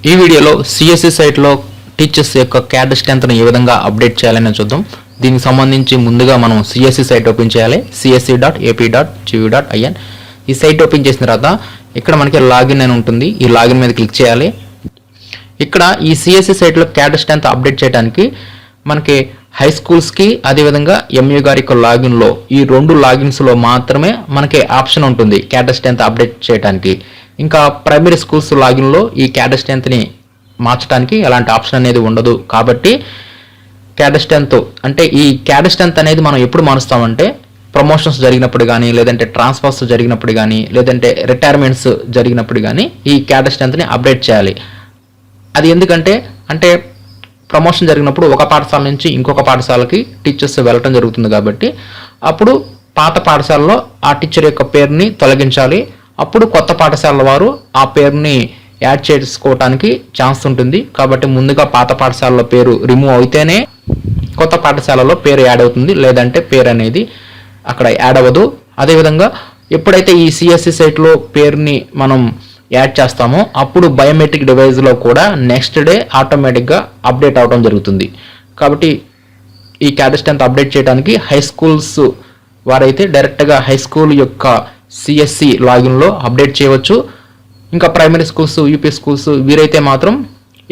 ఈ వీడియోలో సిఎస్సి సైట్లో టీచర్స్ యొక్క క్యాడర్ స్ట్రెంత్ను ఏ విధంగా అప్డేట్ చేయాలని చూద్దాం. దీనికి సంబంధించి ముందుగా మనం సిఎస్సి సైట్ ఓపెన్ చేయాలి. csc.ap.gov.in ఈ సైట్ ఓపెన్ చేసిన తర్వాత ఇక్కడ మనకి లాగిన్ అని ఉంటుంది. ఈ లాగిన్ మీద క్లిక్ చేయాలి. ఇక్కడ ఈ సిఎస్సి సైట్లో క్యాడర్ స్ట్రెంత్ అప్డేట్ చేయడానికి మనకి హై స్కూల్స్కి అదేవిధంగా ఎంయూ గారి యొక్క లాగిన్లో ఈ రెండు లాగిన్స్లో మాత్రమే మనకి ఆప్షన్ ఉంటుంది క్యాడర్ స్ట్రెంత్ అప్డేట్ చేయడానికి. ఇంకా ప్రైమరీ స్కూల్స్ లాగిన్లో ఈ క్యాడర్ స్ట్రెంత్ని మార్చడానికి ఎలాంటి ఆప్షన్ అనేది ఉండదు. కాబట్టి క్యాడర్ స్ట్రెంత్ అంటే ఈ క్యాడర్ స్ట్రెంత్ అనేది మనం ఎప్పుడు మారుస్తామంటే ప్రమోషన్స్ జరిగినప్పుడు కానీ, లేదంటే ట్రాన్స్ఫర్స్ జరిగినప్పుడు కానీ, లేదంటే రిటైర్మెంట్స్ జరిగినప్పుడు కానీ ఈ క్యాడర్ స్ట్రెంత్ని అప్డేట్ చేయాలి. అది ఎందుకంటే ప్రమోషన్ జరిగినప్పుడు ఒక పాఠశాల నుంచి ఇంకొక పాఠశాలకి టీచర్స్ వెళ్ళటం జరుగుతుంది. కాబట్టి అప్పుడు పాత పాఠశాలలో ఆ టీచర్ యొక్క పేరుని తొలగించాలి. అప్పుడు కొత్త పాఠశాల వారు ఆ పేరుని యాడ్ చేసుకోవడానికి ఛాన్స్ ఉంటుంది. కాబట్టి ముందుగా పాత పాఠశాలలో పేరు రిమూవ్ అయితేనే కొత్త పాఠశాలలో పేరు యాడ్ అవుతుంది, లేదంటే పేరు అనేది అక్కడ యాడ్ అవ్వదు. అదేవిధంగా ఎప్పుడైతే ఈ సిఎస్సి సైట్లో పేరుని మనం యాడ్ చేస్తామో అప్పుడు బయోమెట్రిక్ డివైస్లో కూడా నెక్స్ట్ డే ఆటోమేటిక్గా అప్డేట్ అవడం జరుగుతుంది. కాబట్టి ఈ క్యాడర్ స్ట్రెంత్ అప్డేట్ చేయడానికి హై స్కూల్స్ వారైతే డైరెక్ట్గా హై స్కూల్ యొక్క సిఎస్సి లాగిన్లో అప్డేట్ చేయవచ్చు. ఇంకా ప్రైమరీ స్కూల్స్, యూపీ స్కూల్స్ వీరైతే మాత్రం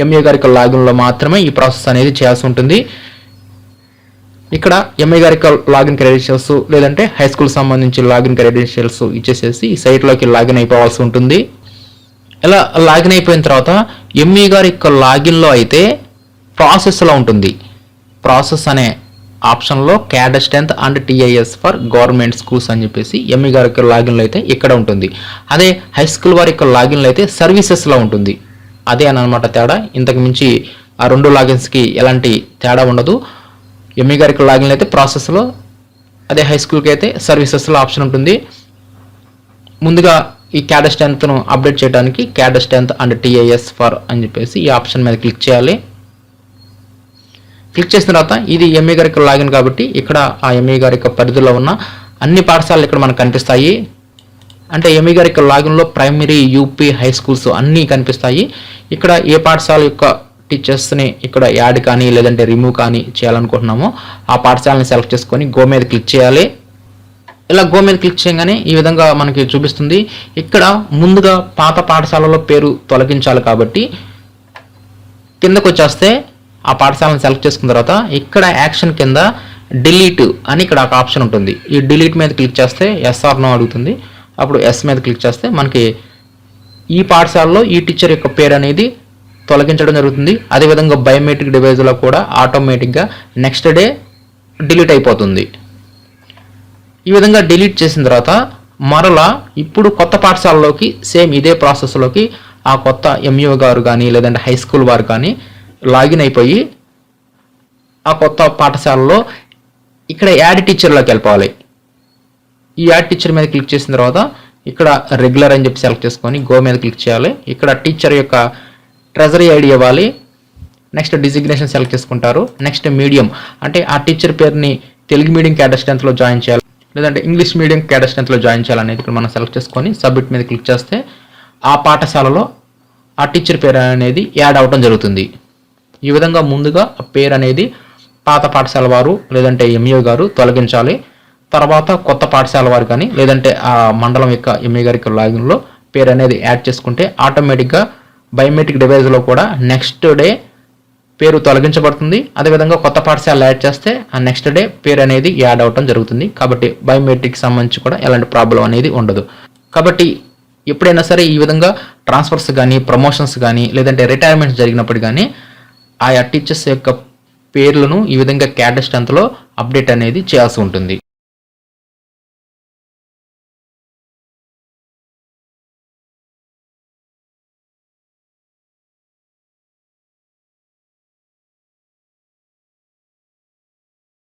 ఎంఏ గారి యొక్క లాగిన్లో మాత్రమే ఈ ప్రాసెస్ అనేది చేయాల్సి ఉంటుంది. ఇక్కడ ఎంఏ గారి యొక్క లాగిన్ క్రెడెన్షియల్స్ లేదంటే హై స్కూల్ సంబంధించి లాగిన్ క్రెడెన్షియల్స్ ఇచ్చేసేసి ఈ సైట్లోకి లాగిన్ అయిపోవాల్సి ఉంటుంది. ఇలా లాగిన్ అయిపోయిన తర్వాత ఎంఈ గారి యొక్క లాగిన్లో అయితే ప్రాసెస్లో ఉంటుంది. ప్రాసెస్ అనే ఆప్షన్లో cadre strength and TIS for government schools అని చెప్పేసి ఎంఈ గారి యొక్క లాగిన్లో అయితే ఇక్కడ ఉంటుంది. అదే హై స్కూల్ వారి యొక్క లాగిన్లో అయితే సర్వీసెస్లో ఉంటుంది. అదే అనమాట తేడా. ఇంతకు మించి ఆ రెండు లాగిన్స్కి ఎలాంటి తేడా ఉండదు. ఎంఈ గారి యొక్క లాగిన్లో అయితే ప్రాసెస్లో, అదే హై స్కూల్కి అయితే సర్వీసెస్లో ఆప్షన్ ఉంటుంది. ముందుగా ఈ క్యాడర్ స్ట్రెంత్ను అప్డేట్ చేయడానికి cadre strength and TIS for అని చెప్పేసి ఈ ఆప్షన్ మీద క్లిక్ చేయాలి. క్లిక్ చేసిన తర్వాత ఇది ఎంఈ గారి యొక్క లాగిన్ కాబట్టి ఇక్కడ ఆ ఎంఈ గారి యొక్క పరిధిలో ఉన్న అన్ని పాఠశాలలు ఇక్కడ మనకు కనిపిస్తాయి. అంటే ఎంఈ గారి యొక్క లాగిన్లో ప్రైమరీ, యూపీ, హై స్కూల్స్ అన్నీ కనిపిస్తాయి. ఇక్కడ ఏ పాఠశాల యొక్క టీచర్స్ని ఇక్కడ యాడ్ కానీ లేదంటే రిమూవ్ కానీ చేయాలనుకుంటున్నామో ఆ పాఠశాలని సెలెక్ట్ చేసుకొని గో మీద క్లిక్ చేయాలి. ఇలా గో మీద క్లిక్ చేయగానే ఈ విధంగా మనకి చూపిస్తుంది. ఇక్కడ ముందుగా పాత పాఠశాలలో పేరు తొలగించాలి కాబట్టి కిందకు వచ్చేస్తే ఆ పాఠశాలను సెలెక్ట్ చేసుకున్న తర్వాత ఇక్కడ యాక్షన్ కింద డిలీట్ అని ఇక్కడ ఒక ఆప్షన్ ఉంటుంది. ఈ డిలీట్ మీద క్లిక్ చేస్తే ఎస్ ఆర్ నో అడుగుతుంది. అప్పుడు ఎస్ మీద క్లిక్ చేస్తే మనకి ఈ పాఠశాలలో ఈ టీచర్ యొక్క పేరు అనేది తొలగించడం జరుగుతుంది. అదేవిధంగా బయోమెట్రిక్ డివైజ్లో కూడా ఆటోమేటిక్గా నెక్స్ట్ డే డిలీట్ అయిపోతుంది. ఈ విధంగా డిలీట్ చేసిన తర్వాత మరలా ఇప్పుడు కొత్త పాఠశాలలోకి సేమ్ ఇదే ప్రాసెస్లోకి ఆ కొత్త ఎంఈఓ గారు కానీ లేదంటే హై స్కూల్ వారు కానీ లాగిన్ అయిపోయి ఆ కొత్త పాఠశాలలో ఇక్కడ యాడ్ టీచర్లోకి వెళ్ళిపోవాలి. ఈ యాడ్ టీచర్ మీద క్లిక్ చేసిన తర్వాత ఇక్కడ రెగ్యులర్ అని చెప్పి సెలెక్ట్ చేసుకొని గో మీద క్లిక్ చేయాలి. ఇక్కడ టీచర్ యొక్క ట్రెజరీ ఐడి ఇవ్వాలి. నెక్స్ట్ డిజిగ్నేషన్ సెలెక్ట్ చేసుకుంటారు. నెక్స్ట్ మీడియం అంటే ఆ టీచర్ పేరుని తెలుగు మీడియం క్యాడర్ స్ట్రెంత్లో జాయిన్ చేయాలి లేదంటే ఇంగ్లీష్ మీడియం క్యాడర్ స్ట్రెంత్లో జాయిన్ చేయాలనేది ఇక్కడ మనం సెలెక్ట్ చేసుకొని సబ్మిట్ మీద క్లిక్ చేస్తే ఆ పాఠశాలలో ఆ టీచర్ పేరు అనేది యాడ్ అవడం జరుగుతుంది. ఈ విధంగా ముందుగా ఆ పేరు అనేది పాత పాఠశాల వారు లేదంటే ఎంఈఓ గారు తొలగించాలి. తర్వాత కొత్త పాఠశాల వారు కానీ లేదంటే ఆ మండలం యొక్క ఎంఈ గారి యొక్క లాగిన్లో పేరు అనేది యాడ్ చేసుకుంటే ఆటోమేటిక్గా బయోమెట్రిక్ డివైజ్లో కూడా నెక్స్ట్ డే పేరు తొలగించబడుతుంది. అదేవిధంగా కొత్త పాఠశాల యాడ్ చేస్తే ఆ నెక్స్ట్ డే పేరు అనేది యాడ్ అవడం జరుగుతుంది. కాబట్టి బయోమెట్రిక్ సంబంధించి కూడా ఎలాంటి ప్రాబ్లం అనేది ఉండదు. కాబట్టి ఎప్పుడైనా సరే ఈ విధంగా ట్రాన్స్ఫర్స్ కానీ, ప్రమోషన్స్ కానీ లేదంటే రిటైర్మెంట్స్ జరిగినప్పుడు కానీ ఆయా టీచర్స్ యొక్క పేర్లను ఈ విధంగా క్యాడర్ స్ట్రెంత్లో అప్డేట్ అనేది చేయాల్సి ఉంటుంది.